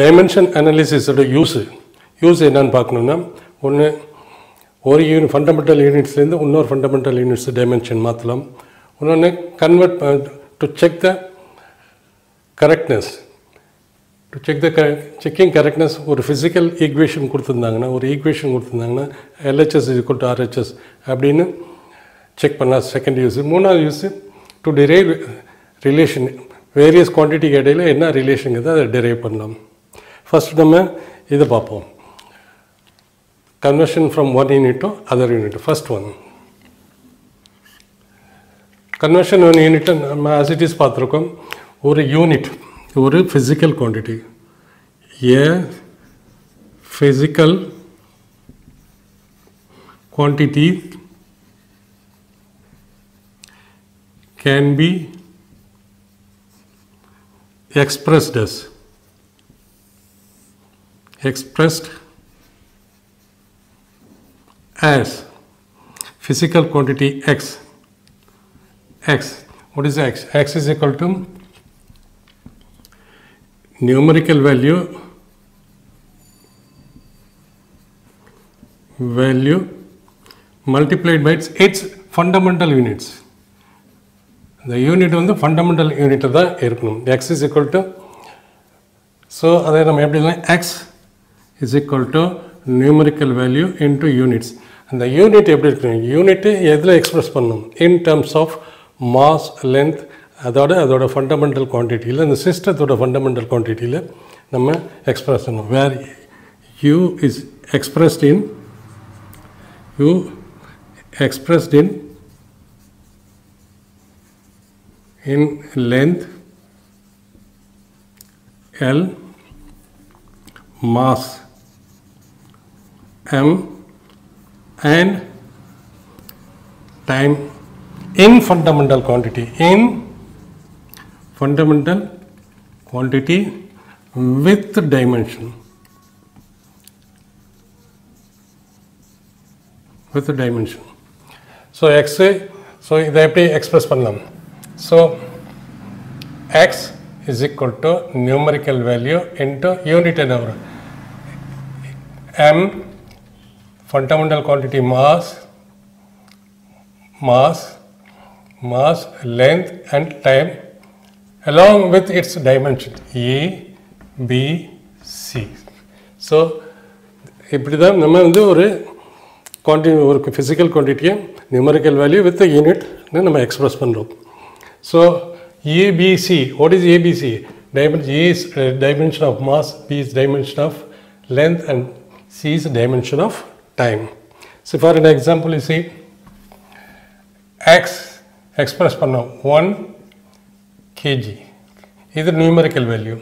Dimension அனாலிசிஸோட use என்னன்னு பார்க்கணுன்னா, ஒன்று ஒரு ஃபண்டமெண்டல் யூனிட்ஸ்லேருந்து இன்னொரு ஃபண்டமெண்டல் யூனிட்ஸ் டைமென்ஷன் மாற்றலாம். இன்னொன்று convert to check the correctness. To check the checking correctness ஒரு ஃபிசிக்கல் ஈக்குவேஷன் கொடுத்துருந்தாங்கன்னா, LHS = RHS அப்படின்னு செக் பண்ணலாம். Second use. மூணாவது use to derive relation, various குவான்டிட்டிக்கு இடையில் என்ன ரிலேஷனுங்கிறத அதை டிரைவ் பண்ணலாம். ஃபஸ்ட் நம்ம இதை பார்ப்போம். Conversion from one unit to other unit. First one. Conversion one unit, as it is பார்த்துருக்கோம். ஒரு யூனிட், ஒரு physical quantity. A physical quantity can be expressed as physical quantity x. What is x? X is equal to numerical value multiplied by its fundamental units. The unit வந்து fundamental unit தான் இருக்கணும். X is equal to, so அதை நம்ம எப்படி எழுதலாம்? X is equal to numerical value into units. அந்த unit எப்படி இருக்கணும்? யூனிட்டு எதில் எக்ஸ்பிரஸ் பண்ணணும்? In terms of mass, length, அதோட ஃபண்டமெண்டல் குவான்டிட்டியில், இந்த சிஸ்டத்தோட ஃபண்டமெண்டல் குவான்டிட்டியில் நம்ம எக்ஸ்பிரஸ் பண்ணணும். Where u is expressed in length L, mass M, and time in fundamental quantity with dimension. So x, so இதை எப்படி எக்ஸ்பிரஸ் பண்ணலாம்? So x is equal to numerical value into unit and hour. M, fundamental quantity mass, length and time along with its dimension A, B, C. So இப்படி தான் நம்ம வந்து ஒரு physical quantity numerical value with the unit நம்ம express பண்ணுறோம். So ABC, what is ABC? Dimension A is dimension of mass, B is dimension of length and C is dimension of time. So for an example, you see x express பண்ண 1 kg, இது numerical value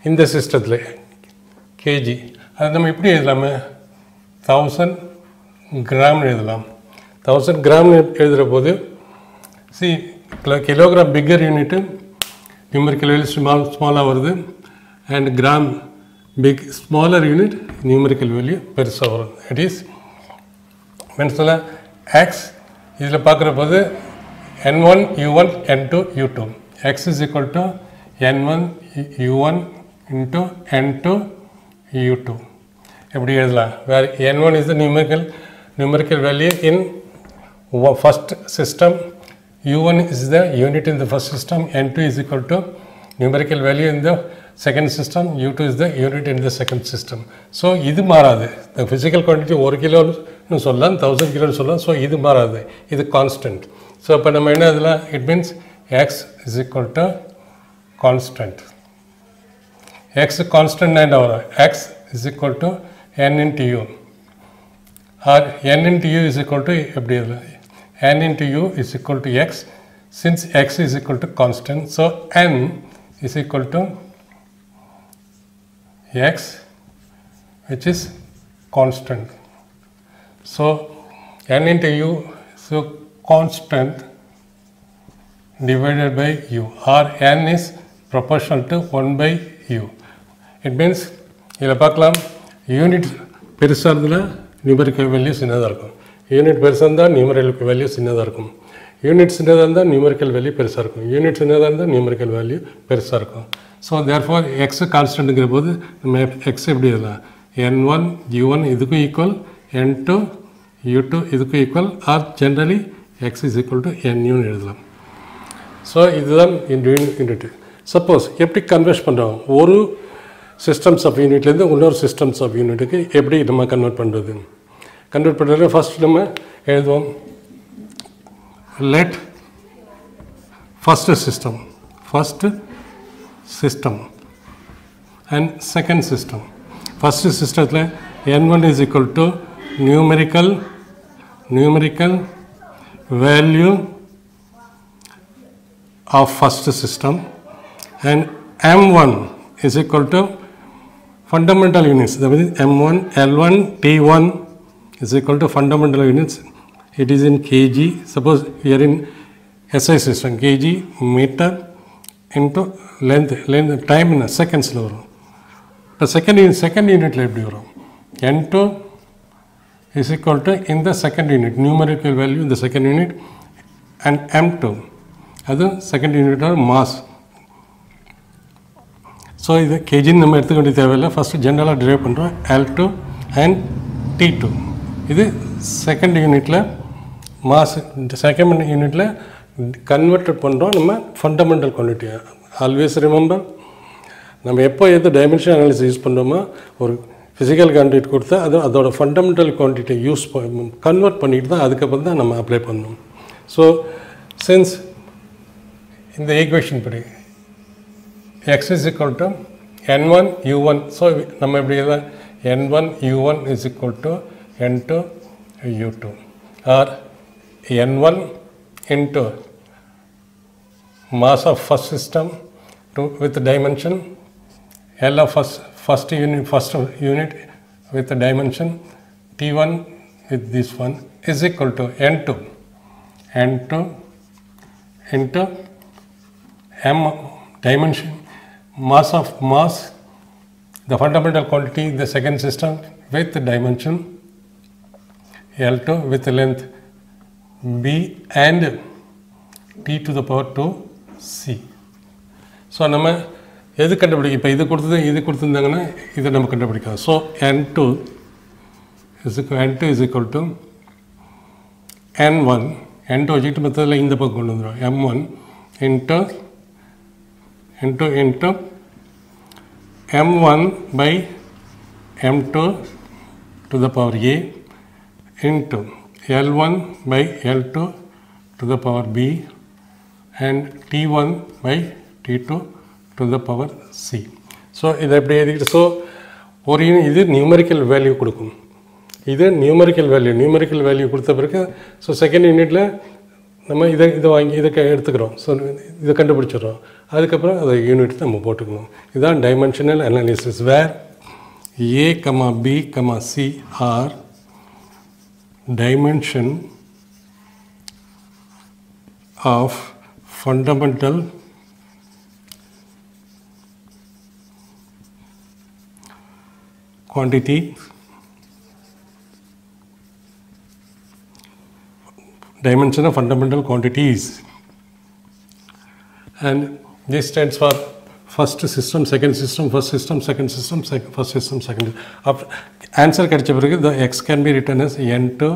இந்த சிஸ்டத்தில் kg. அது நம்ம எப்படி எழுதலாமே? 1000 gram எழுதலாம். 1000 gram எழுதுகிற போது see kilogram bigger unit numerical value ஸ்மாலாக வருது, and gram smaller unit numerical value பெருசாக வரும். இட் இஸ் மென்ஸ்ல எக்ஸ் இதில் பார்க்குற போது n1 u1 n2 u2. x is equal to n1 u1 into n2 u2. எப்படி எழுதலாம்? where n1 is the numerical value in first system, u1 is the unit in the first system, n2 is equal to numerical value in the second system, u2 is the unit in the second system. So இது மாறாது. The physical quantity 1 கிலோன்னு சொல்லலாம், 1000 கிலோன்னு சொல்லலாம். So இது மாறாது, இது constant. So இப்போ நம்ம என்ன இதில் it means x is equal to constant. x constant and our x is equal to n into u, or n into u is equal to எப்படி n into u is equal to x, since x is equal to constant, so n is equal to x which is constant. So n into u, so constant divided by u, or n is proportional to 1 by u. It means இதில் பார்க்கலாம், unit பெருசாக இருந்ததுன்னா numerical value சின்னதாக இருக்கும், unit பெருசாக இருந்தால் numerical value சின்னதாக இருக்கும், யூனிட் சின்னதாக இருந்தால் நியூமரிக்கல் வேல்யூ பெருசாக இருக்கும், யூனிட் சின்னதாக இருந்தால் நியூமரிக்கல் வேல்யூ பெருசாக இருக்கும். ஸோ தேர்ஃபார் எக்ஸ் கான்ஸ்டன்ட்டுங்கிற போது நம்ம எக்ஸ் எப்படி எழுதலாம் n1 u1 இதுக்கும் ஈக்குவல் n2 u2 இதுக்கும் equal or generally x is equal to nu எழுதலாம். ஸோ இதுதான் யூனிட். சப்போஸ் எப்படி கன்வெர்ட் பண்ணுறோம் ஒரு சிஸ்டம்ஸ் ஆஃப் யூனிட்லேருந்து இன்னொரு சிஸ்டம்ஸ் ஆஃப் யூனிட்டுக்கு எப்படி நம்ம கன்வெர்ட் பண்ணுறது ஃபஸ்ட் நம்ம எழுதுவோம் let first system and second system. First system n1 is equal to numerical value of first system and m1 is equal to fundamental units, that means m1 l1 t1 is equal to fundamental units. It is in kg. Suppose we are in SI system, kg meter into length time in seconds la varum. The second unit la eppadi varum n2 is equal to in the second unit numerical value in the second unit and m2 adu second unit or mass. So idu kg நம்ம எடுத்துக்க தேவையில்லை. First ஜெனரலாக drive பண்ணுறோம் L2 and T2. இது second யூனிட்டில் mass second யூனிட்டில் convert பண்ணுறோம் நம்ம ஃபண்டமெண்டல் குவான்டிட்டியை. ஆல்வேஸ் ரிமெம்பர் நம்ம எப்போ எது டைமென்ஷன் அனாலிசிஸ் யூஸ் பண்ணுறோமோ ஒரு ஃபிசிக்கல் குவான்டிட்டி கொடுத்தா அதோட ஃபண்டமெண்டல் குவான்டிட்டியை கன்வெர்ட் பண்ணிட்டு தான் அதுக்கப்புறம் தான் நம்ம அப்ளை பண்ணணும். ஸோ சின்ஸ் இந்த ஈக்குவேஷன் படி x is equal to n1 u1. So நம்ம எப்படி எழுதலாம் n1 u1 is equal to n2 u2 or n1 into mass of first system with dimension L of first unit with the dimension t1 with this one is equal to n2 into m dimension mass the fundamental quantity in the second system with the dimension L2 with the length b and t to the power 2 c. So நம்ம எது கண்டுபிடிக்கும் இப்போ இது கொடுத்துருந்தாங்கன்னா இதை நம்ம கண்டுபிடிக்கலாம். So n2 is equal to n1 வச்சுக்கிட்டு மற்றதில் இந்த பக்கம் கொண்டு வந்துடும் m1 into m1 by m2 to the power a into L1 by L2 to the power b and T1 by T2 to the power c. So இதை எப்படி எழுதிக்கிட்டு so ஒரு இது நியூமரிக்கல் வேல்யூ கொடுக்கும். இது நியூமரிக்கல் வேல்யூ கொடுத்த பிறகு so second யூனிட்டில் நம்ம இதை வாங்கி இதை எடுத்துக்கிறோம். ஸோ இதை கண்டுபிடிச்சிடுறோம். அதுக்கப்புறம் அதை யூனிட் நம்ம போட்டுக்கணும். இதுதான் dimensional analysis where a, b, c are dimension of fundamental quantity dimension of fundamental quantities, and this stands for first system, second system, first system, second system, first system, second. Answer கிடைச்ச பிறகு the x can be written as n2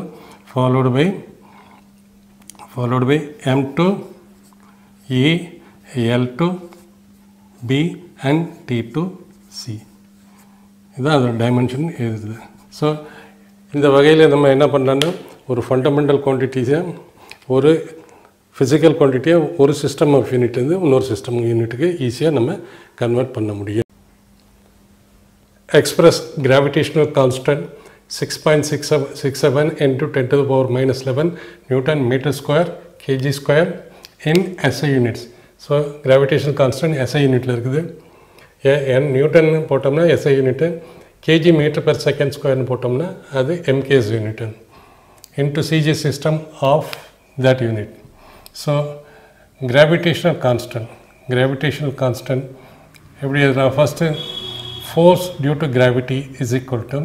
followed by m2 a, l2 b and t2 c. இதுதான் அதோட dimension எழுதுது. So இந்த வகையில் நம்ம என்ன பண்ணலான்னா ஒரு ஃபண்டமெண்டல் குவான்டிட்டிஸை ஒரு ஃபிசிக்கல் குவான்டிட்டியை ஒரு சிஸ்டம் ஆஃப் யூனிட்லேருந்து இன்னொரு சிஸ்டம் யூனிட்டுக்கு ஈஸியாக நம்ம கன்வெர்ட் பண்ண முடியும். Express gravitational constant 6.67 into 10 to the power minus 11 Newton meter square kg square in SI units. So gravitational constant SI unitல இருக்குது. n Newton போட்டோம்னா SI unit, kg meter per second square போட்டோம்னா அது mks unit into CG system of that unit. So gravitational constant எப்படி எழுதலாம்? First force due to gravity is equal to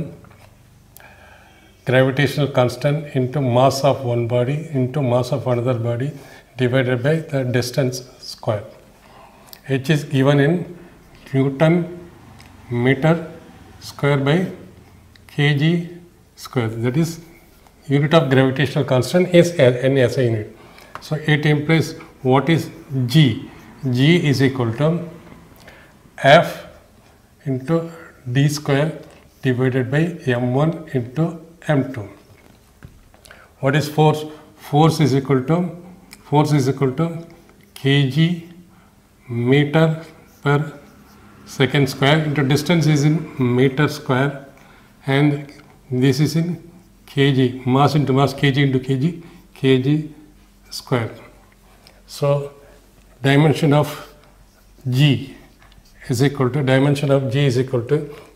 gravitational constant into mass of one body into mass of another body divided by the distance square. H is given in Newton meter square by kg square. That is unit of gravitational constant is an SI unit. So it implies what is G? G is equal to F into d square divided by m1 into m2. What is force? Force is equal to kg meter per second square into distance is in meter square, and this is in kg, mass into mass, kg into kg square. So dimension of G is equal to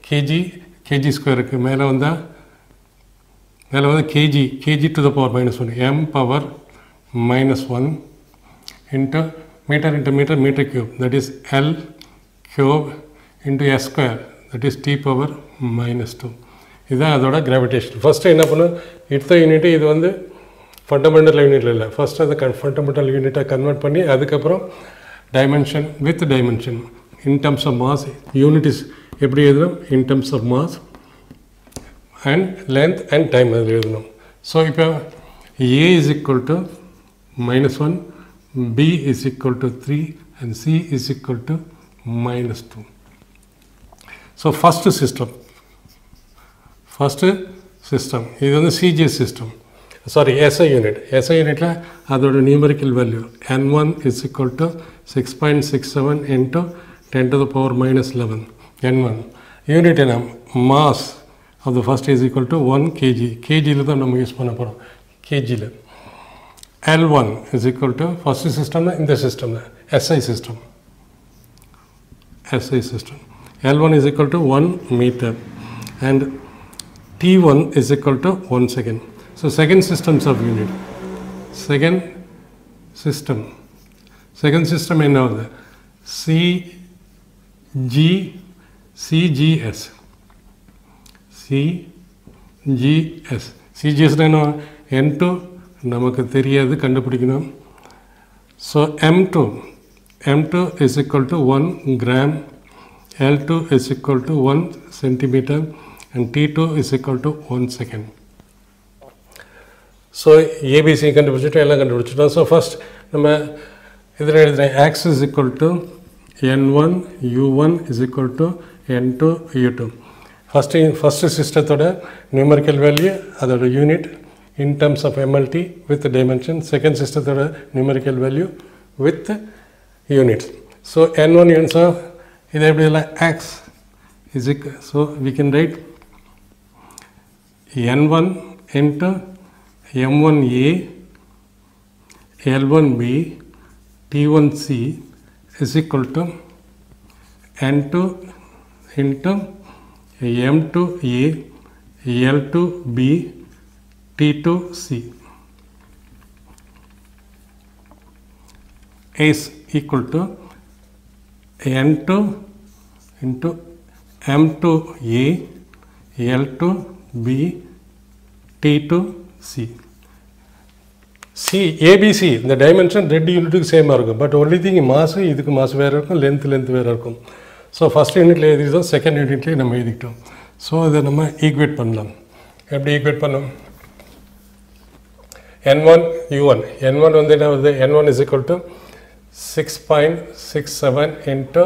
kg square க்கு மேல வந்தா kg to the power minus 1, m power minus 1 into meter cube, that is L cube into s square, that is t power minus 2. இதுதான் அதோட gravitation. First என்ன பண்ணும், இத்த unit இது வந்து ஃபண்டமெண்டல் யூனிட்டில் இல்லை, ஃபஸ்ட்டு அதை ஃபண்டமெண்டல் யூனிட்டாக கன்வெர்ட் பண்ணி அதுக்கப்புறம் dimension with dimension in terms of mass unit is எப்படி எழுதணும், in terms of mass and length and time அதில் எழுதணும். ஸோ இப்போ A is equal to -1, B is equal to 3 and C is equal to -2. So first system இது வந்து CGS system, sorry SI unit. SI unitல அதோட numerical value N1 is equal to 6.67 into 10 to the power minus 11. N1 unit என்ன, mass of the first is equal to 1 kg. kgல தான் நம்ம use பண்ண போகிறோம், kgல. L1 is equal to first system in the system SI system. L1 is equal to 1 meter and T1 is equal to 1 second. So second systems of unit. Second system என்ன வருது, CGS என்ன, N2 நமக்கு தெரியாது, கண்டுபிடிக்கணும். So M2 is equal to 1 gram, L2 is equal to 1 centimeter and T2 is equal to 1 second. So ABC கண்டுபிடிச்சிட்டு எல்லாம் கண்டுபிடிச்சிட்டோம். So first நம்ம இதில் எழுதுகிறேன் x is equal to N1 U1 is equal to N2 U2. First சிஸ்டத்தோட numerical value அதோட unit in terms of MLT with dimension, second சிஸ்டத்தோட numerical value with units. So N1 unit, so இதை எப்படி இல்லை x is equal, so we can write N1 into M1A L1B T1C is equal to N2 into M2A L2B T2C is equal to N2 into M2A L2B T2C. ABC இந்த dimension ரெண்டு யூனிட்டுக்கு சேமாக இருக்கும், but only thing மாசு இதுக்கு மாசு வேறு இருக்கும், லென்த் வேறு இருக்கும். ஸோ ஃபஸ்ட் யூனிட்டில் எழுதிட்டோம், செகண்ட் யூனிட்லேயே நம்ம எழுதிக்கிட்டோம். ஸோ அதை நம்ம ஈக்குவேட் பண்ணலாம். எப்படி ஈக்குவேட் பண்ணோம், N1 U1 வந்து என்ன வருது, N1 is equal to 6.67 into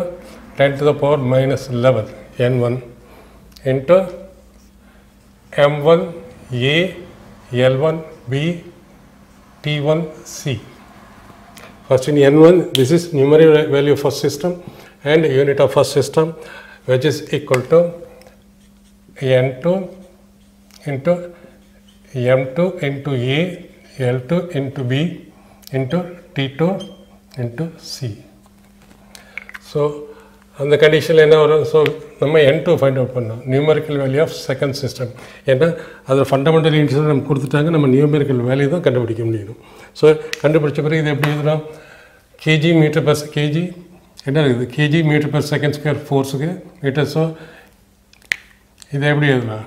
10 to the power minus 11 N1 into M1A L1B T1C. First in N1, this is numerical value of first system and unit of first system, which is equal to N2 into M2 into A L2 into B into T2 into C. So அந்த கண்டிஷனில் என்ன வரும், so நம்ம N2 find out பண்ணோம், numerical value of second system. ஏன்னா அதில் fundamental units நம்ம கொடுத்துட்டாங்க, நம்ம நியூமரிக்கல் வேல்யூ தான் கண்டுபிடிக்க முடியும். ஸோ கண்டுபிடிச்ச பிறகு இது எப்படி எழுதலாம், கேஜி மீட்டர் பர் கேஜி என்ன இருக்குது, KG meter per second square ஃபோர்ஸுக்கு மீட்டர். ஸோ இதை எப்படி எழுதலாம்,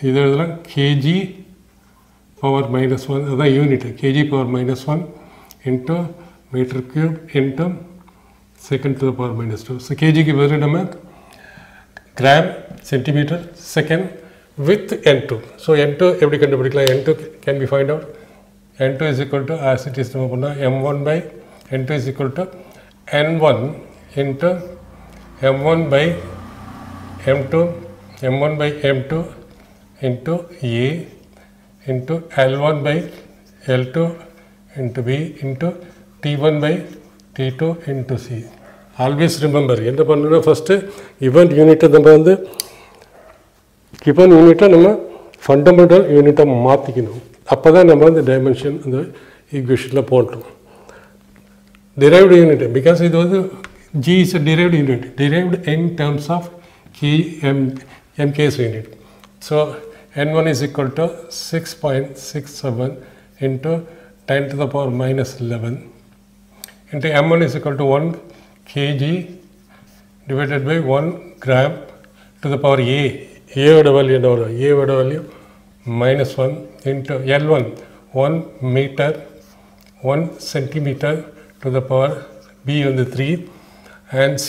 இது எழுதலாம் கேஜி பவர் மைனஸ் 1, அதுதான் unit, KG power -1 into metre cube into second to the power minus 2. So kg க்கு பதிலா நம்ம gram centimeter second with n2. So n2 எப்படி கண்டுபிடிக்கலாம்? n2 can be find out. n2 is equal to as it is நம்ம பண்ணா m1 by n2 is equal to n1 into m1 by m2 m1 by m2 into a into L1 by L2 into B into T1 by T2 into C. Always remember, என்ன பண்ணணும் first event யூனிட்டை நம்ம வந்து given யூனிட்டை நம்ம fundamental யூனிட்டை மாற்றிக்கணும். அப்போ தான் நம்ம வந்து டைமென்ஷன் அந்த ஈக்குவேஷனில் போட்டோம். derived unit, because இது வந்து G is a derived unit, derived in terms of MKS unit. So N1 is equal to 6.67 into 10 to the power minus 11 into M1 is equal to 1 kg divided by 1 gram to the power A. A value minus 1 into L1 1 meter 1 centimeter to the power B on the 3 and C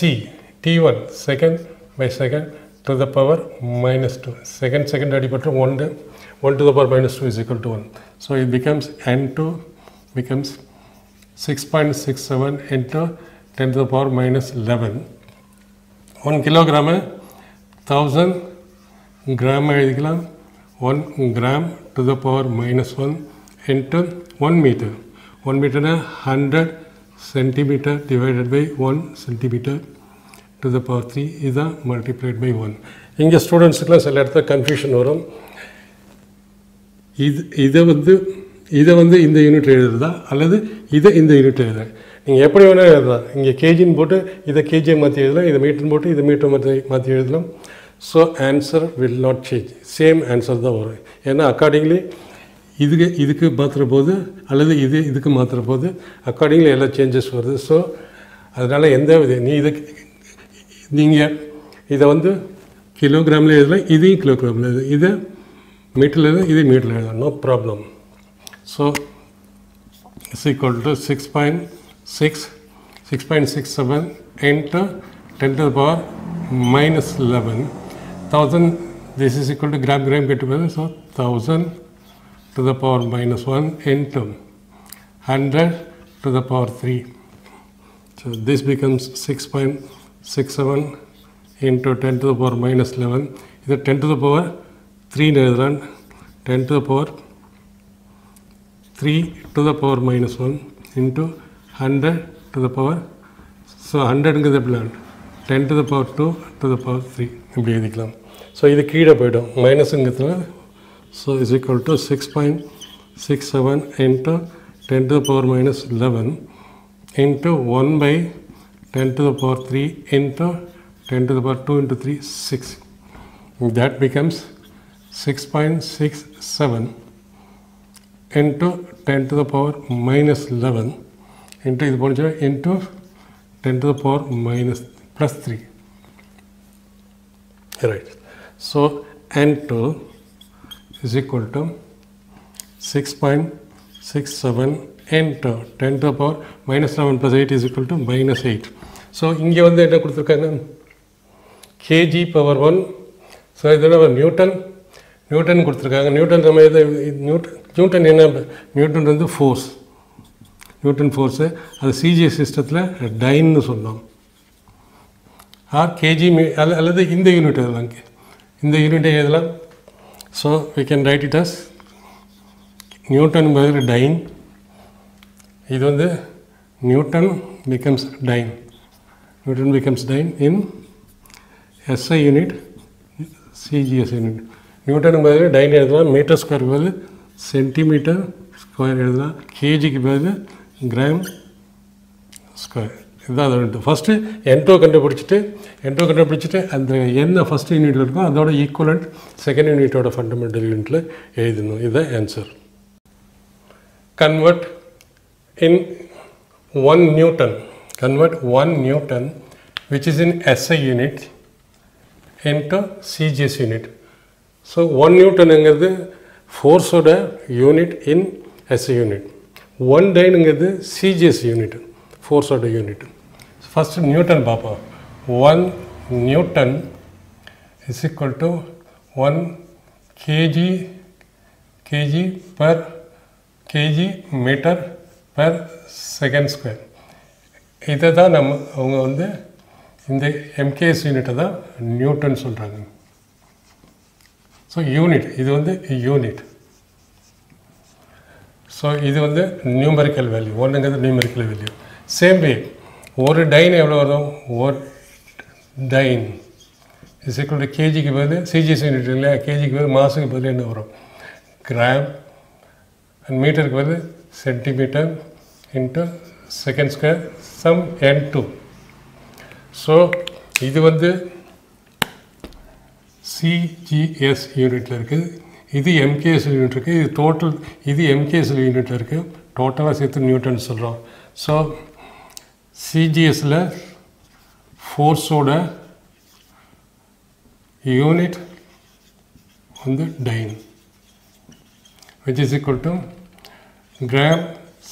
T1 second by second to the power minus 2. Second அடிபட்டு 1 to the power minus 2 is equal to 1. So it becomes N2 becomes 6.67 into 10 to the power minus 11. 1 kilogram 1000 gram எழுதிக்கலாம். 1 gram to the power minus 1 into 1 meter. 1 meter 100 centimeter divided by 1 centimeter to the power 3 is multiplied by 1. இங்கே ஸ்டூடெண்ட்ஸுக்குலாம் சில இடத்துல confusion வரும். இதை வந்து இந்த unit எழுதுறதா அல்லது இதை இந்த யூனிட் எழுதுறா. நீங்கள் எப்படி வேணால் எழுதலாம். இங்கே கேஜின்னு போட்டு இதை கேஜியை மாற்றி எழுதலாம், இதை மீட்டர்னு போட்டு இதை மீட்டர் மாற்றி எழுதலாம். So answer will not change, same answer தான் வரும். ஏன்னா அக்கார்டிங்லி இதுக்கு மாற்றுற போது அல்லது இதுக்கு மாற்றுற போது அக்கார்டிங்லி எல்லா சேஞ்சஸ் வருது. ஸோ அதனால் எந்த நீங்கள் இதை வந்து கிலோகிராமில் எழுதலாம், இதையும் கிலோகிராமில் எழுதலாம், இதை மீட்டரில் எழுதலாம், இதை மீட்டரில் எழுதலாம், no problem. So is equal to 6.67 into 10 to the power minus 11. 1000 this is equal to gram get together, so 1000 to the power minus 1 into 100 to the power 3. So this becomes 6.67 into 10 to the power minus 11. This 10 to the power 3 than 10 to the power 3 to the power minus 1 into 100 to the power. So 100 is the plan. 10 to the power 2 to the power 3. So this key minus. So is equal to 6.67 into 10 to the power minus 11 into 1 by 10 to the power 3 into 10 to the power 2 into 3, 6. That becomes 6.67 into 10 to the power minus 11 into 10 to the power minus plus 3. Right. So N2 is equal to 6.67 into 10 to the power minus 11 plus 8 is equal to minus 8. So இங்கே வந்து என்ன கொடுத்துருக்காங்க, kg power 1. So இதெல்லாம் Newton கொடுத்துருக்காங்க. Newton நம்ம Newton என்ன, Newton வந்து force, Newton force. அது சிஜிஎஸ் சிஸ்டத்தில் டைன்னு சொன்னோம். கேஜி அல்லது இந்த யூனிட் எழுதலாம், இந்த யூனிட்டை எழுதலாம். So we can write it as newton பதில் டைன். இது வந்து newton becomes dyne, newton becomes dyne in SI unit, CGS unit. நியூட்டனுக்கு பதில் டைன் எழுதலாம், மீட்டர் ஸ்கொயருக்கு பதில் சென்டிமீட்டர் ஸ்கொயர் எழுதலாம், கேஜிக்கு பதில் கிராம் ஸ்கொயர். இதுதான் அது. ஃபஸ்ட்டு N2 கண்டுபிடிச்சிட்டு அந்த என்ன ஃபஸ்ட் யூனிட் இருக்கோ அதோட ஈக்குவலண்ட் செகண்ட் யூனிட்டோட ஃபண்டமெண்டல் யூனிட்டில் எழுதணும். இதுதான் answer. Convert in 1 Newton which is in SI unit into CGS unit. So 1 Newton என்கிறது ஃபோர்ஸோட unit in SI unit. 1 dyne என்கிறது CGS unit, ஃபோர்ஸோட unit. first Newton papa. 1 Newton is equal to 1 kg per kg meter per second square. இதை தான் அவங்க வந்து இந்த MKS யூனிட்டை தான் நியூட்டன் சொல்கிறாங்க. ஸோ யூனிட் இது வந்து யூனிட். ஸோ இது வந்து நியூமரிக்கல் வேல்யூ, ஒன்றுங்கிறது நியூமரிக்கல் வேல்யூ. சேம் வே ஒரு டைன் எவ்வளோ வரும், ஒரு டைன் இஸ் ஈக்குவல் டு கேஜிக்கு பதில் சிஜிஎஸ் யூனிட் இல்லையா, கேஜிக்கு பதில் மாசுக்கு பதில் என்ன வரும், கிராம், அண்ட் மீட்டருக்கு பதில் centimetre into second square some n2. So இது வந்து சிஜிஎஸ் யூனிட்டில் இருக்குது, இது MKS யூனிட் இருக்குது, இது டோட்டல் இது MKS யூனிட்டில் இருக்குது, டோட்டலாக சேர்த்து நியூட்டன் சொல்கிறோம். ஸோ சிஜிஎஸில் ஃபோர்ஸோட யூனிட் வந்து time which is equal to gram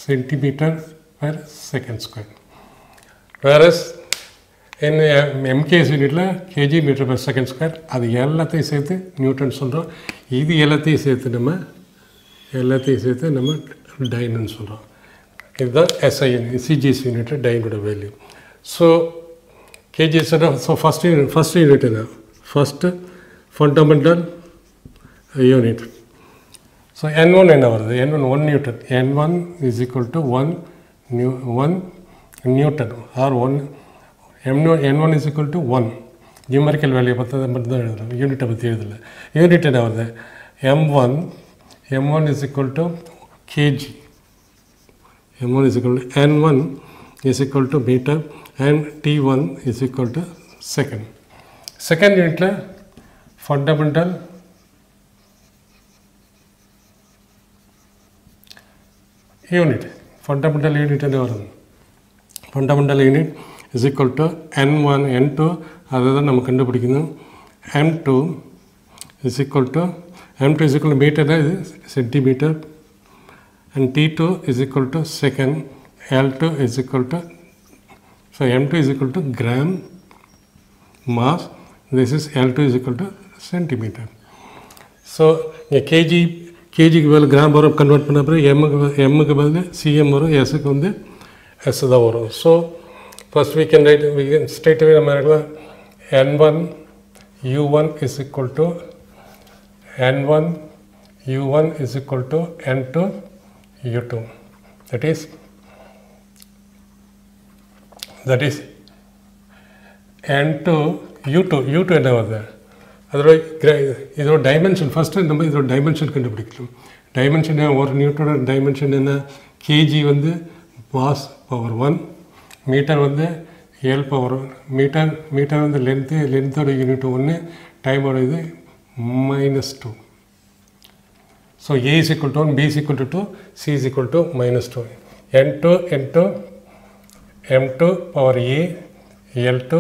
centimeter per second square. Whereas in MKS யூனிட்டில் kg meter per second square, அது எல்லாத்தையும் சேர்த்து நியூட்டன் சொல்கிறோம். இது எல்லாத்தையும் சேர்த்து நம்ம டைன்னு சொல்கிறோம். இதுதான் SI சிஜிஎஸ் யூனிட்டில் டைனோட வேல்யூ. ஸோ கேஜிஎஸோட ஸோ ஃபஸ்ட் யூனிட் என்ன, first fundamental unit. So N1 என்ன வருது, N1 1 newton, N1 is equal to 1 newton or N1 is equal to 1. Numerical value மட்டும் தான் எழுதுகிறோம், யூனிட்டை பற்றி எழுதலை. யூனிட் என்ன வருது, M1 is equal to kg, M1 is equal to N1 is equal to meter and T1 is equal to second. Second யூனிட்டில் fundamental unit, fundamental unit என்ன வரும், fundamental unit is equal to N1 N2, அதை தான் நம்ம கண்டுபிடிக்கணும். M2 is equal to மீட்டர்னா இது centimetre, and T2 is equal to second, L2 is equal to, so M2 is equal to gram mass, this is L2 is equal to centimeter. So கேஜிக்கு பதில் gram வரும், convert பண்ண பிறகு எம்முக்கு பதில் CM வரும், எஸ்ஸுக்கு வந்து S தான் வரும். So first we can straight away நம்ம இருக்கலாம் N1 U1 is equal to N1 U1 is equal to N2 U2. That is N2 U2 என்ன வருது, இதோட டைமென்ஷன் ஃபஸ்ட்டு நம்ம இதோட டைமென்ஷன் கண்டுபிடிக்கலாம். டைமென்ஷன் ஒரு நியூட்டனோட டைமென்ஷன் என்ன, கேஜி வந்து மாஸ் பவர் 1, மீட்டர் வந்து எல் பவர் 1, மீட்டர் வந்து லென்த்தோட யூனிட் 1, டைமோட இது -2. So A is equal to 1, B is equal to 2, C is equal to -2. N2 into M2 power A, L2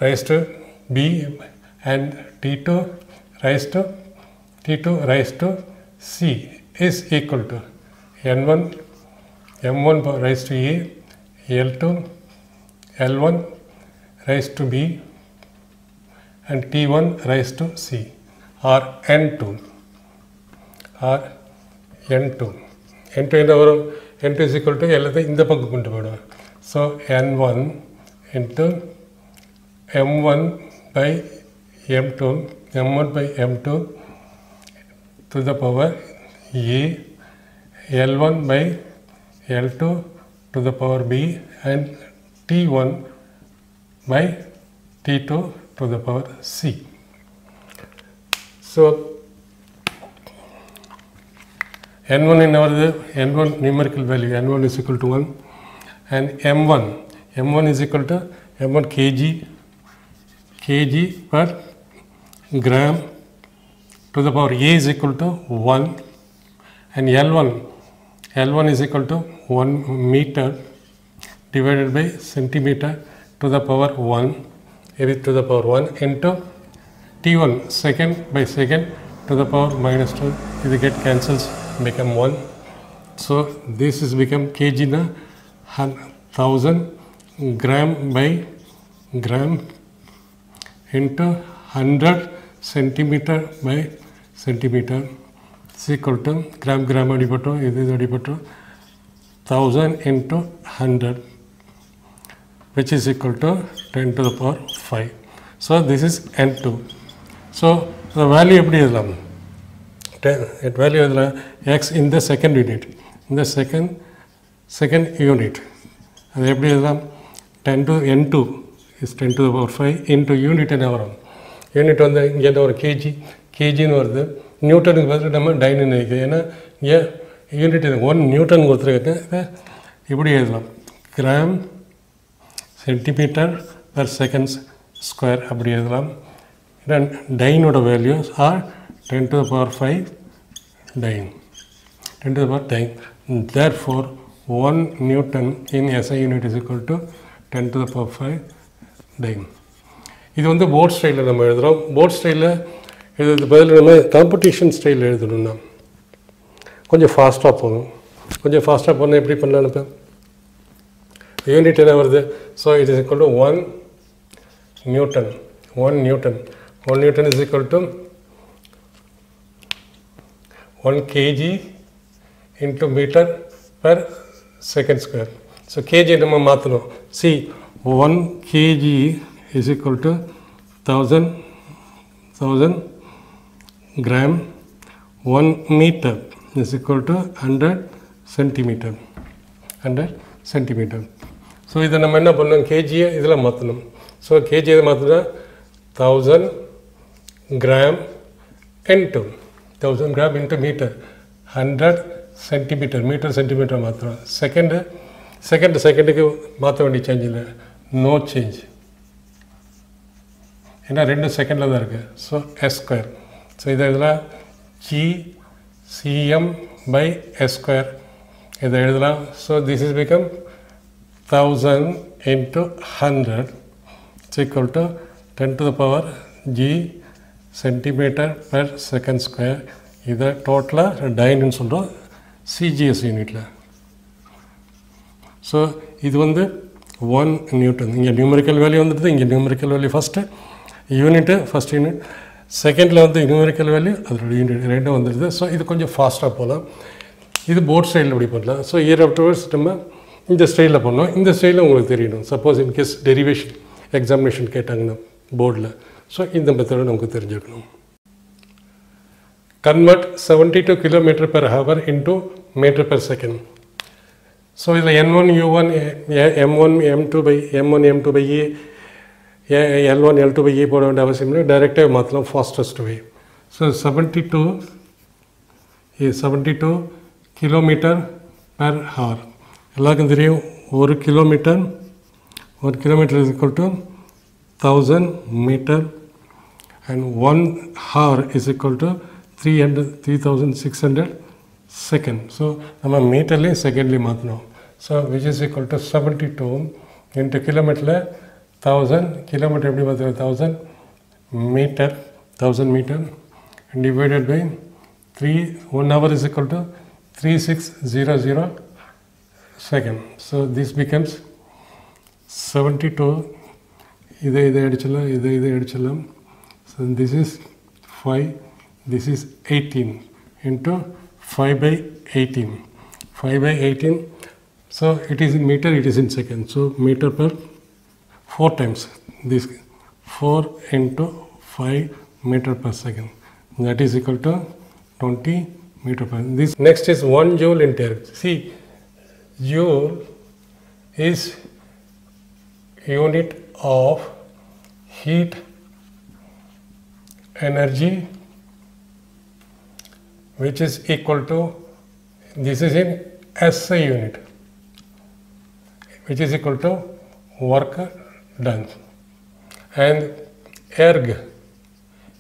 raised to B and T2 raised to C is equal to M1 raised to A, L1 raised to B and T1 raised to C, or N2 என்ன வரும், N2 is equal to எல்லாத்தையும் இந்த பக்கம் கொண்டு போயிடுவோம். So N1 into M1 by M2 to the power A, L1 by L2 to the power B and T1 by T2 to the power C. So N1 என்ன வருது, N1 numerical value, N1 is equal to 1, and M1 is equal to M1 kg per gram to the power A is equal to 1, and L1 is equal to 1 meter divided by centimeter to the power 1, to the power 1 into T1 second by second to the power -2. It get cancels, become 1. So this is become kg na 1000, gram by gram into 100 centimeter by centimeter is equal to gram அடிபட்டோம் இது அடிபட்டோம் 1000 into 100 which is equal to 10 to the power 5. So this is N2. So the value எப்படி எழுதலாம்? Value எழுதலாம் x in the second unit. In the second unit. அது எப்படி எழுதலாம்? 10 to N2 is 10 to the power 5 into unit என்ன வரும்? Unit வந்து இங்கே ஒரு கேஜின்னு வருது. நியூட்டனுக்கு பதில் நம்ம டைன்னு நினைக்கிறோம். ஏன்னா இங்கே யூனிட் 1 நியூட்டன் கொடுத்துருக்கேன். இப்படி எழுதலாம் gram centimeter per second square அப்படி எழுதலாம். டைனோட values are 10 to the power 5 dyne 10 to the power dyne. Therefore 1 Newton in SI unit is equal to 10 to the power 5 time. இது வந்து போர்ட் ஸ்டைலில் நம்ம எழுதுகிறோம். போர்ட் ஸ்டைலில் எழுதுறது பதில் நம்ம காம்படிஷன் ஸ்டைலில் எழுதணும்னா கொஞ்சம் ஃபாஸ்ட்டாக போகணும். கொஞ்சம் ஃபாஸ்ட்டாக போனால் எப்படி பண்ணலாம்? இப்போ யூனிட் என்ன வருது? So it is equal to 1 Newton. 1 Newton is equal to 1 kg into meter per second square. So kg நம்ம மாற்றணும். See 1 kg is equal to 1000 gram. 1 meter is equal to 100 centimeter. 100 centimeter. So இதை நம்ம என்ன பண்ணணும்? கேஜியை இதில் மாற்றணும். So KG இதை மாற்றினா 1000 gram into 1000 gram into meter 100 centimeter meter centimeter மாற்றுறோம். செகண்டுக்கு மாற்ற வேண்டிய சேஞ்ச் இல்லை, நோ சேஞ்ச். ஏன்னா 2 செகண்டில் தான் இருக்குது. So S square. ஸோ இதை இதில் GCM by S ஸ்கொயர் இதை எழுதலாம். So this is become 1000 into 100 is equal to 10 to the power G centimeter per second square. இதை டோட்டலாக டைன்னு சொல்கிறோம் சிஜிஎஸ் யூனிட்டில். ஸோ இது வந்து 1 நியூட்டன். இங்கே நியூமரிக்கல் வேல்யூ வந்துடுது. இங்கே numerical value first unit first unit, செகண்டில் வந்து நியூமரிக்கல் வேல்யூ அதோட யூனிட் ரெண்டும் வந்துடுது. ஸோ இது கொஞ்சம் ஃபாஸ்ட்டாக போகலாம். இது போர்ட் ஸ்டைலில் இப்படி பண்ணலாம். ஸோ இயர் ஆஃப்டர்வர்ட்ஸ் நம்ம இந்த ஸ்டைலில் பண்ணோம். இந்த ஸ்டைலில் உங்களுக்கு தெரியணும். சப்போஸ் இன்கேஸ் டெரிவேஷன் எக்ஸாமினேஷன் கேட்டாங்கன்னா போர்டில், ஸோ இந்த மெத்தடை நமக்கு தெரிஞ்சுக்கணும். Convert 72 km per hour into meter per second. So இதில் N1 U1 M1 M2 by M1 M2 by E L1 L2 by E போட வேண்டிய அவசியம் இல்லை. டைரெக்டாக மாற்றலாம் ஃபாஸ்டஸ்ட் வே. So 72 kilometer per hour. எல்லாருக்கும் தெரியும் 1 kilometre is equal to 1000 meter and 1 hour is equal to 3600 second. So நம்ம மீட்டர்லேயும் செகண்ட்லேயும் மாற்றணும். So which is equal to 72 into கிலோமீட்டரில் 1000 கிலோமீட்டர் எப்படி மாற்றணும்? 1000 meter and divided by 1 hour is equal to 3600 second. So this becomes 72. இதை அடிச்சிடலாம். So this is 5, this is 18 into 5 by 18. 5 by 18. So it is in meter, it is in second. So meter per 4 times. This 4 into 5 meter per second. That is equal to 20 meter per second. This next is 1 joule in term. See, joule is unit of heat energy which is equal to, this is in SI unit, which is equal to work done, and erg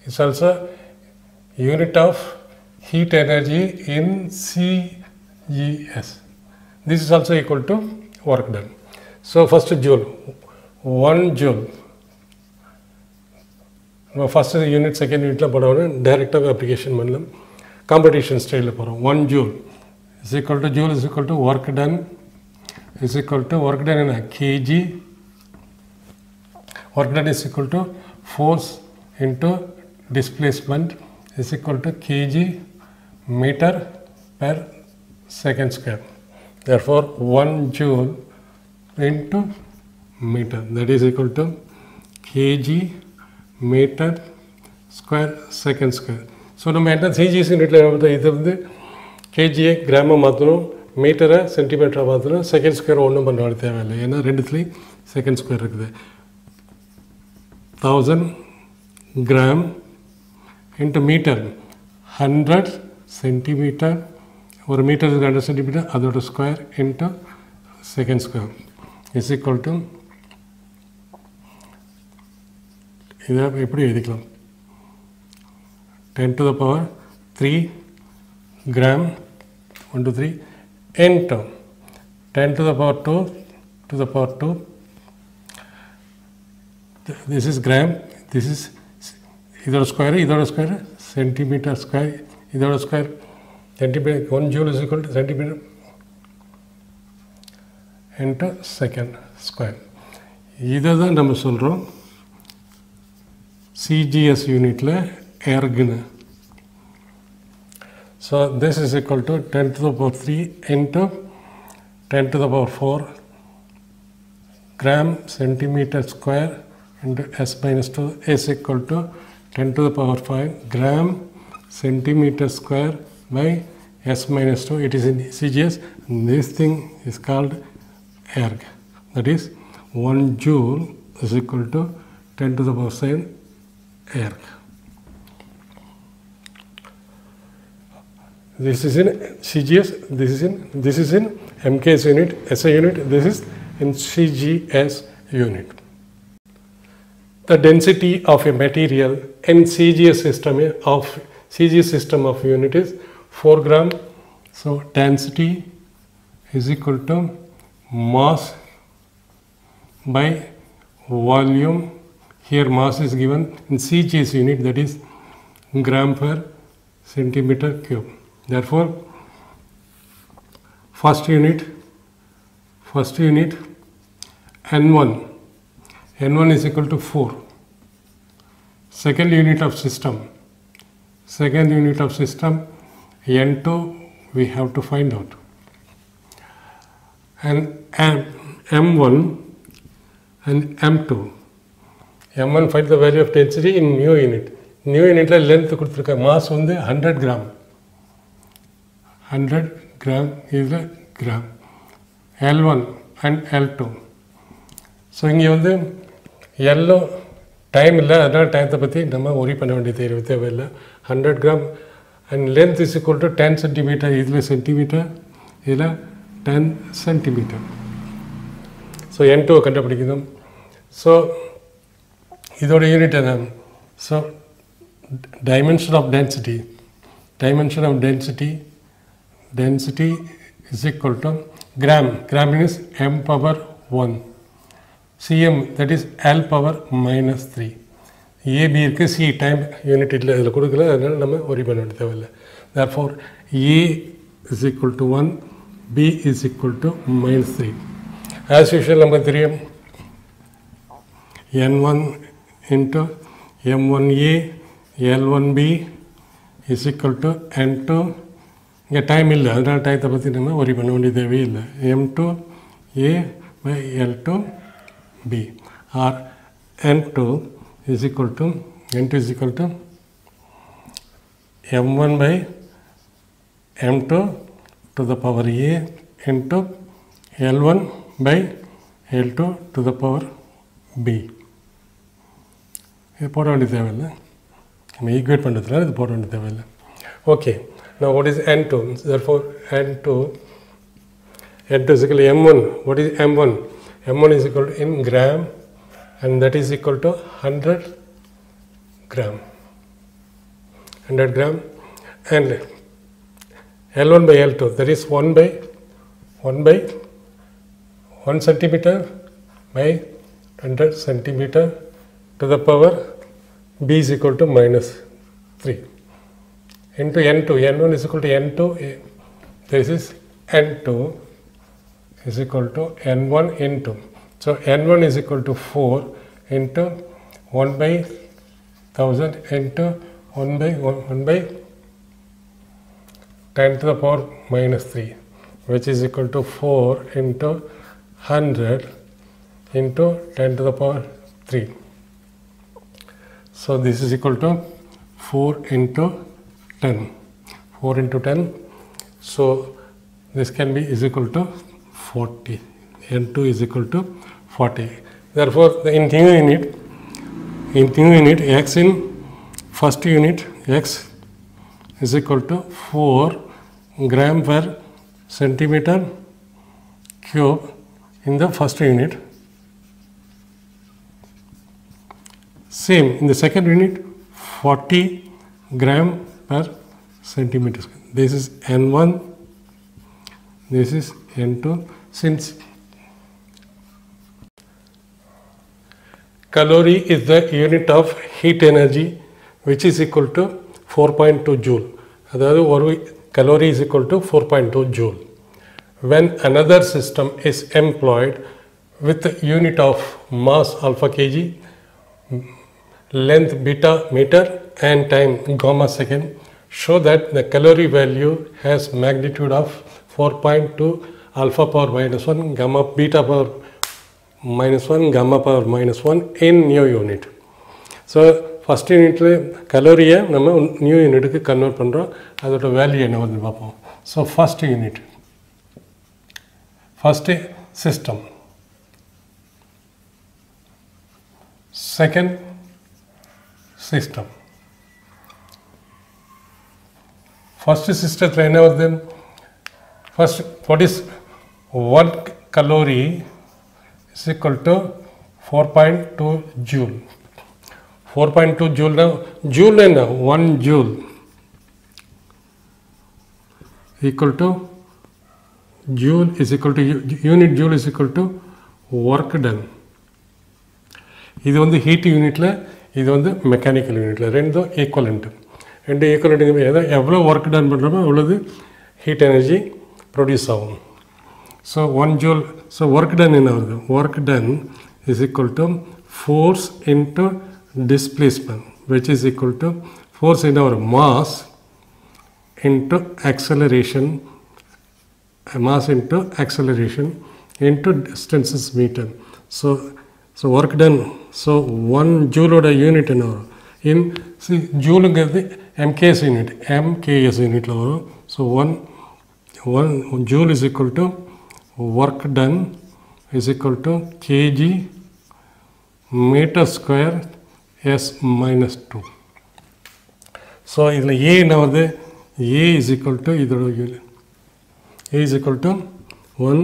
is also unit of heat energy in CGS. This is also equal to work done. So first joule, 1 joule. First unit, second unit direct application பண்ணலாம். Competition style 1 joule is equal to work done in a kg work done is equal to force into displacement is equal to kg meter per second square. Therefore, 1 joule into meter, that is equal to kg meter square second square. So, நம்ம என்ன CGS யூனிட்ல இது வந்து kg gram மாத்தணும், மீட்டரை சென்டிமீட்டரா மாத்தணும், second square ஒன்றும் பண்ண வேண்டிய தேவையில்லை. ஏன்னா ரெண்டுத்துலேயும் செகண்ட் ஸ்கொயர் இருக்குது. 1000 கிராம் இன்ட்டு மீட்டர் 100 சென்டிமீட்டர், ஒரு மீட்டருக்கு 100 சென்டிமீட்டர், அதோட square into second square is equal to, இதை எப்படி எழுதிக்கலாம், 10 to the power 3 gram 1 to 3 into 10 to the power 2 to the power 2. This is gram, this is இதோட square centimetre square, இதோட square centimetre. 1 joule is equal to centimetre into second square. இதை தான் நம்ம சொல்கிறோம் CGS யூனிட்டில் ergன்னு. So this is equal to 10 to the power 3 into 10 to the power 4 gram centimeter square into s minus 2 is equal to 10 to the power 5 gram centimeter square by s minus 2. It is in CGS. This thing is called erg. That is 1 joule is equal to 10 to the power 7 erg. This is in CGS, this is in MKS unit, SI unit, this is in CGS unit. The density of a material in CGS system of unit is 4 gram. So density is equal to mass by volume. Here mass is given in CGS unit, that is gram per centimeter cube. Therefore, first unit N1 is equal to 4. Second unit of system N2 we have to find out, and M1 and M2. M1 find the value of density in new unit. New unit la length கொடுத்திருக்க, mass வந்து 100 gram. 100 gram is the gram. L1 and L2. So இங்கே வந்து yellow time இல்லை, அதனால் டைத்தை பற்றி நம்ம worry பண்ண வேண்டிய தேவையில்லை. 100 gram and length is equal to 10 centimeter. இதில் சென்டிமீட்டர், இதில் 10 centimeter. ஸோ N2 கண்டுபிடிக்கணும். ஸோ இதோட யூனிட் என்ன? So dimension of density is equal to gram is m power 1, cm that is L power minus 3. AB இருக்கு, C time unit இல்லை, இதில் கொடுக்கல, அதனால் நம்ம ஒரி பண்ண வேண்டிய தேவையில்லை. Therefore A is equal to 1, B is equal to minus 3. As usual நமக்கு தெரியும் N1 into M1A L1B is equal to N2. இங்கே டைம் இல்லை, அதனால் டைத்தை பற்றி நம்ம ஒரி பண்ண வேண்டிய தேவையில்லை. M2A by L2B or N2 is equal to M1 by M2 to the power A into L1 by L2 to the power B. இது போட வேண்டிய தேவையில்லை, நம்ம ஈக்குவேட் பண்ணுறதுனால இது போட வேண்டிய தேவையில்லை. Okay, now what is N2? Therefore N2 is equal to M1. What is M1? M1 is equal to in gram, and that is equal to 100 gram. And L1 by L2, that is 1 by 1 centimeter by 100 centimeter to the power B is equal to minus 3 into N2. N1 is equal to N2. This is N2 is equal to N1 into. So N1 is equal to 4 into 1 by 1000 into 1 by 10 to the power minus 3, which is equal to 4 into 100 into 10 to the power 3. So this is equal to 4 into 10. 4 into 10. So this can be is equal to 40. N2 is equal to 40. Therefore, in new unit, x in first unit, x is equal to 4 gram per centimeter cube in the first unit. Same in the second unit, 40 gram per centimeter square. This is N1, this is N2. Since calorie is the unit of heat energy which is equal to 4.2 joule. அதாவது ஒரு calorie is equal to 4.2 joule. When another system is employed with the unit of mass alpha kg, length beta meter and time gamma second, show that the calorie value has magnitude of 4.2 alpha power minus 1 gamma beta power minus 1 gamma power minus 1 in new unit. So first unit calorie நம்ம new unit க்கு convert பண்றோம். அதோட value என்ன வருது பாப்போம். So first unit, first system, second system. First system என்ன வருது? First, what is 1 calorie is equal to 4.2 joule. 4.2 joule now, joule and 1 joule equal to joule is equal to unit joule is equal to work done. இது வந்து heat unitல, இது வந்து mechanical unitல, ரெண்டும் equivalent. ரெண்டு equivalent எவ்வளவு work done பண்றோமோ அவ்வளவு heat energy produce ஆகும். So 1 joule, so work done என்ன வருது? Work done is equal to force into displacement, which is equal to force in our mass into acceleration, mass into acceleration into distances meter. So work done, so 1 joule oda unit என்ன வரும்? In see joule ங்கிறது MKS unit, MKS unit ல வரும். So 1 joule is equal to work done is equal to kg meter square s minus 2. So இதில் A என்ன வருது? A is equal to இதோட unit. A is equal to 1,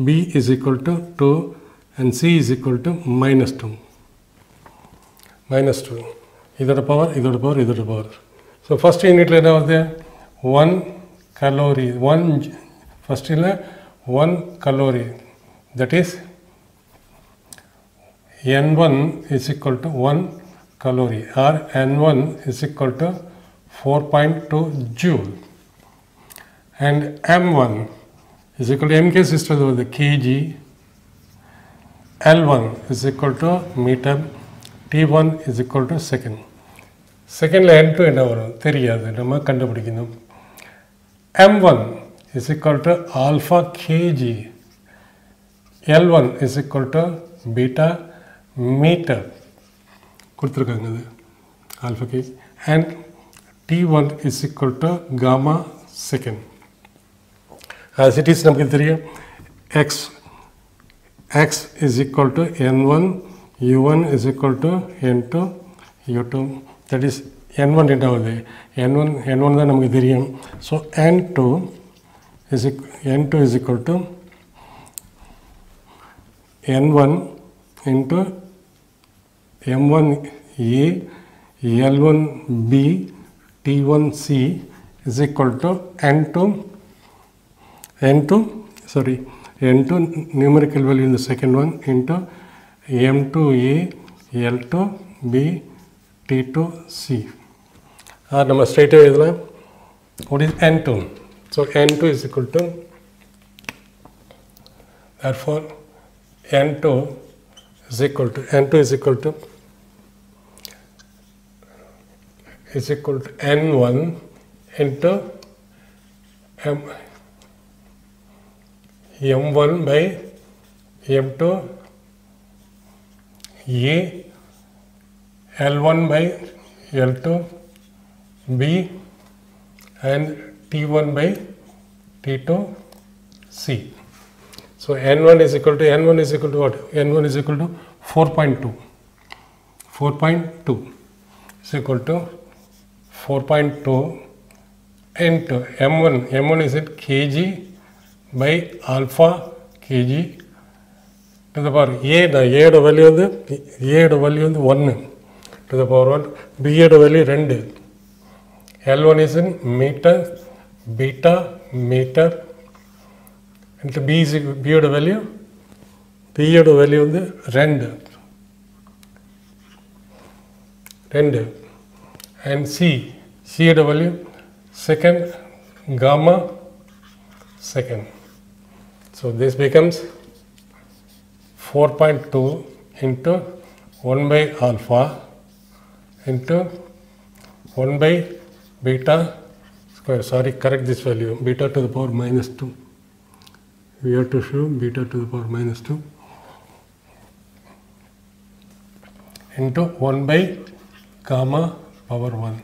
B is equal to 2 and C is equal to minus 2. Minus 2. இதோட power, இதோட power, இதோட power. So first unitல என்ன வருது? 1 calorie, 1 first இல்லை 1 calorie, that is N1 is equal to 1 calorie or N1 is equal to 4.2 joule and M1 is equal to MK system with the kg, L1 is equal to meter, T1 is equal to second. Second N2 என்ன வரும்? தெரியாது, நம்ம கண்டுபிடிக்கணும். M1 is equal to alpha kg, L1 is equal to beta meter கொடுத்துருக்காங்க அது alpha kg and T1 is equal to gamma second. As it is நமக்கு தெரியும் x is equal to n1, u1 is equal to n2, u2, that is n1 என்ன வருது? n1 தான் நமக்கு தெரியும். So n2 is equal to n1 into m1a l1b t1c is equal to n2 numerical value in the second one into m2a l2b t2c. நம்ம ஸ்ட்ரைட்டாக எழுதலாம். What is n2? So n2 is equal to, therefore n2 is equal to N2 is equal to N1 into M1 by M2 A, L1 by L2 B, and T1 by T2 C. So N1 is equal to what? N1 is equal to 4.2. 4.2 is equal to 4.2 into M1. M1 is at kg by alpha kg to the power A. A value is 1 to the power 1. B value 2. L1 is in meter, beta, meter. And B is B value is 2. And C value second, gamma second. So this becomes 4.2 into 1 by alpha into 1 by beta square. Sorry, correct this value. Beta to the power minus 2. We have to show beta to the power minus 2 into 1 by gamma power 1.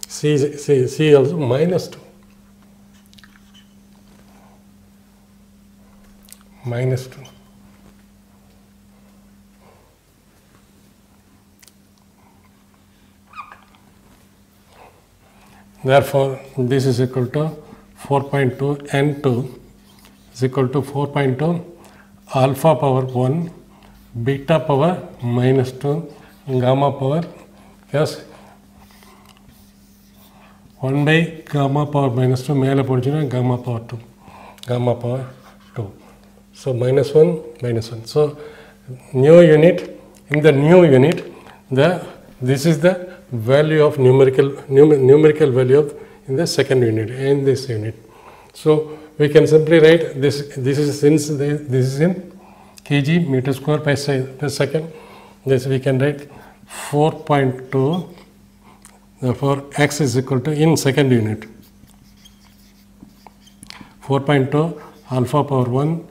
C also minus 2. Minus 2. Therefore, this is equal to 4.2 N2 is equal to 4.2 alpha power 1, beta power minus 2, gamma power yes 1 by gamma power minus 2 mele podichina gamma power 2. Gamma power 2. So minus 1, minus 1. So new unit, in the new unit, this is the value of numerical value of in the second unit, in this unit. So we can simply write this is since this is in kg meter square per second. This we can write 4.2. Therefore x is equal to in second unit 4.2 alpha power 1,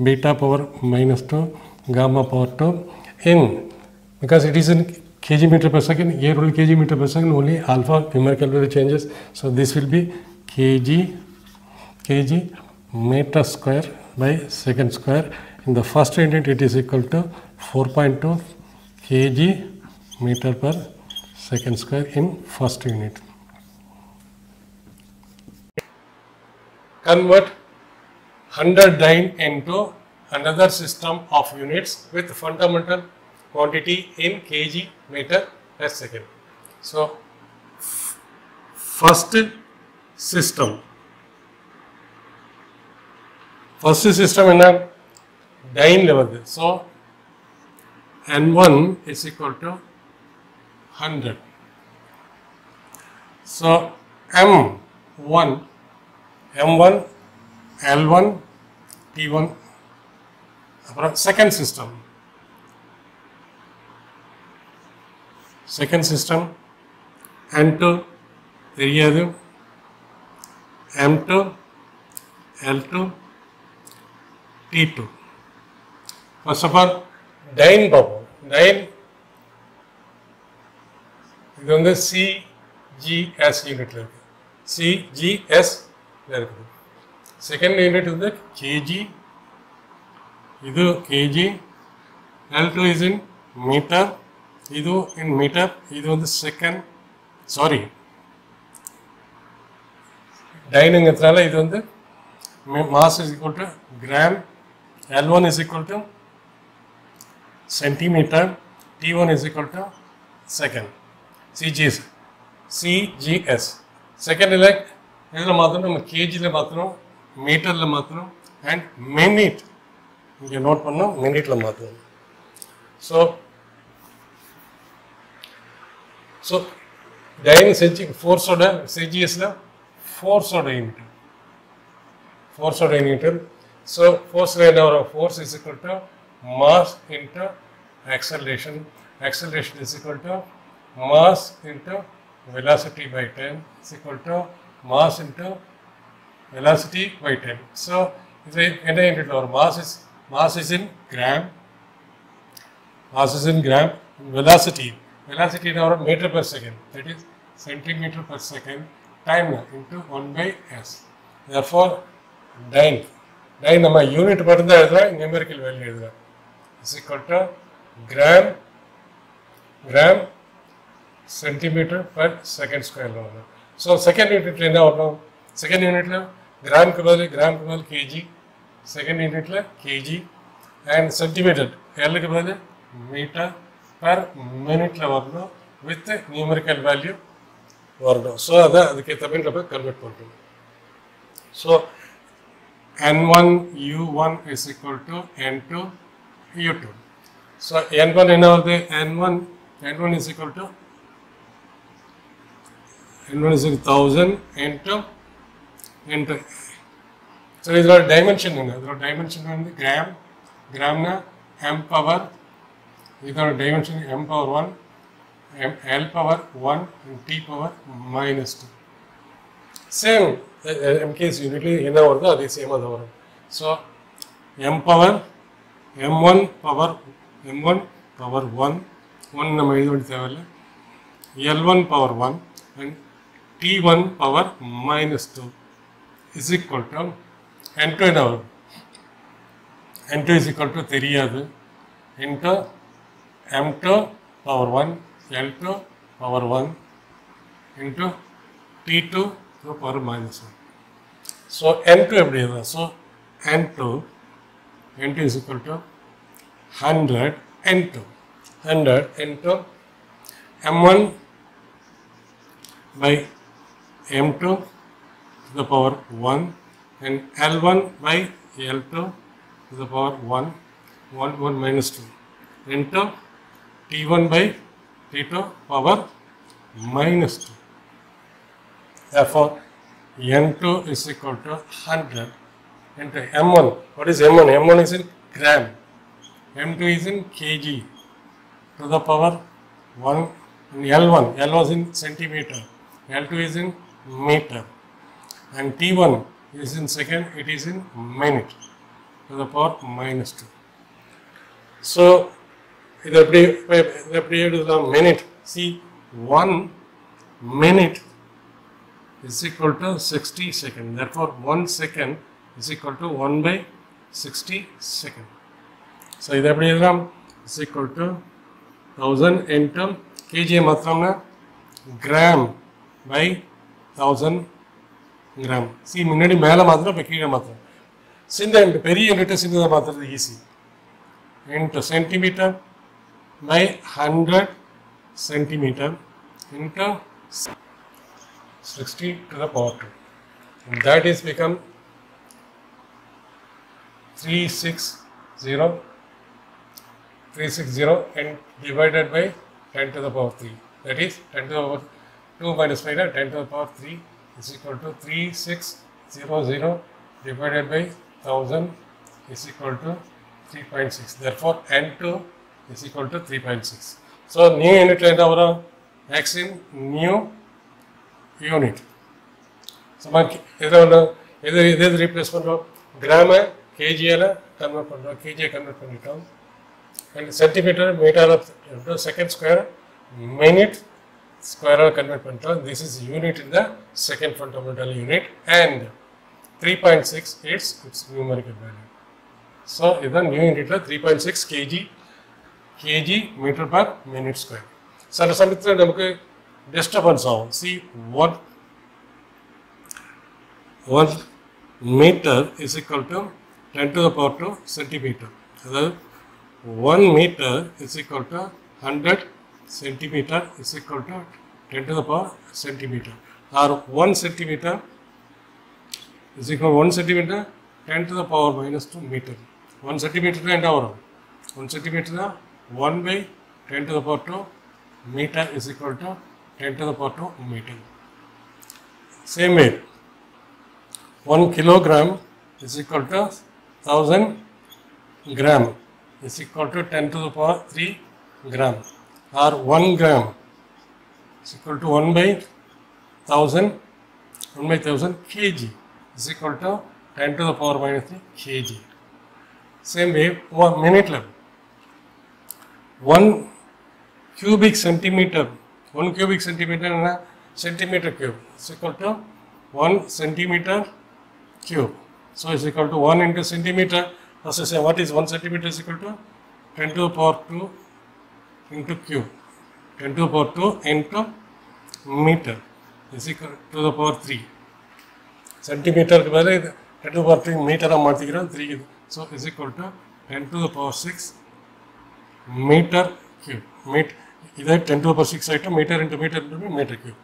beta power minus 2, gamma power 2 in, because it is in kg meter per second, here only kg meter per second, only alpha numerical value changes. So this will be kg meter square by second square. In the first unit it is equal to 4.2 kg meter per second square in first unit. Convert 100 dyne into another system of units with fundamental quantity in kg meter per second. So first system in a dyne level. So N1 is equal to 100. So M1, L1, T1, second system. N2, M2, L2, T2. First of all, dyne power. Dyne is CGS unit. CGS. Second unit is the kg. This kg. L2 is in meter. This in meter. This is the second. Sorry. Dyne is the mass is equal to gram. L1 is equal to centimeter. T1 is equal to second. CGS. Second is like kg meter and minute. You note minute. So dyne force order CGS force order unit. So force is equal to mass into acceleration. Acceleration is equal to mass into velocity by time is equal to mass into velocity by time. So, mass is in gram, velocity in our meter per second, that is centimeter per second, time into 1 by s. Therefore, dyne nama unit padda numerical value is equal to gram centimeter per second square. So, second unit gram kg, second unit kg, and centimeter meter per minute with the numerical value. So, that's the convert. So, N1 U1 is equal to N2 U2. So, N1 is equal to 1000 into. So, this is a dimension. Dimension in the gram na m power. This is a dimension m power 1, L power 1, and T power minus 2. Same m case unitly in the same. So, m power m1 power 1 L1 power 1 and T1 power minus 2 is equal to N2 in our. N2 is equal to theriyadu into M2 power 1 L2 power 1 into T2 to the power minus 1. So, N2 so N2 is equal to 100 into M1 by M2 to the power 1 and L1 by L2 to the power 1 minus 2 into T1 by T2 power minus 2. Therefore, N2 is equal to 100 into M1. What is M1? M1 is in gram. M2 is in kg to the power 1 and L1 is in centimeter. L2 is in meter. And T1 is in second, it is in minute to the power minus 2. So, the period is a minute. See, 1 minute is equal to 60 seconds. Therefore, 1 second is equal to 1 by 60 seconds. So, this is equal to 1000 into kg matramna gram by 1000 gram. See, minadi mela matra by kg matra. Since the peri unit is in the matra easy. Into centimeter by 100 centimeter into 60 to the power 2. And that is become 360 and divided by 10 to the power 3. That is 10 to the power 2 minus 5 10 to the power 3 is equal to 3600 divided by 1000 is equal to 3.6. Therefore, N2 is equal to 3.6. So, new unit X in new unit. So, either replacement of gram kg convert kg and centimeter meter second square minute square convert. This is unit in the second fundamental unit and 3.6 is its numerical value. So, this is new unit 3.6 kg meter per minute square. So, something disturbance of see 1 meter is equal to 10 to the power 2 centimeter. So, 1 meter is equal to 100 centimeter is equal to 10 to the power centimeter. Or 1 centimeter is equal to 1 centimeter 10 to the power minus 2 meter. 1 centimeter and hour. 1 centimeter 1 by 10 to the power 2 meter is equal to 10 to the power 2 meter. Same way, 1 kilogram is equal to 1000 gram. is equal to 10 to the power 3 gram, or 1 gram is equal to 1 by 1000 kg is equal to 10 to the power minus 3 kg. Same way, 1 minute level. 1 cubic centimeter, 1 cubic centimeter is centimeter cube is equal to 1 centimeter cube. So it's equal to 1 into centimeter. As I say, what is 1 centimeter is equal to 10 to the power 2 into cube. 10 to the power 2 into meter is equal to the power 3. Centimeter के बजाय 10 to the power 3 meter हम मारते हैं 3. So is equal to 10 to the power 6 meter cube. इधर 10 to the power 6 item meter into meter cube.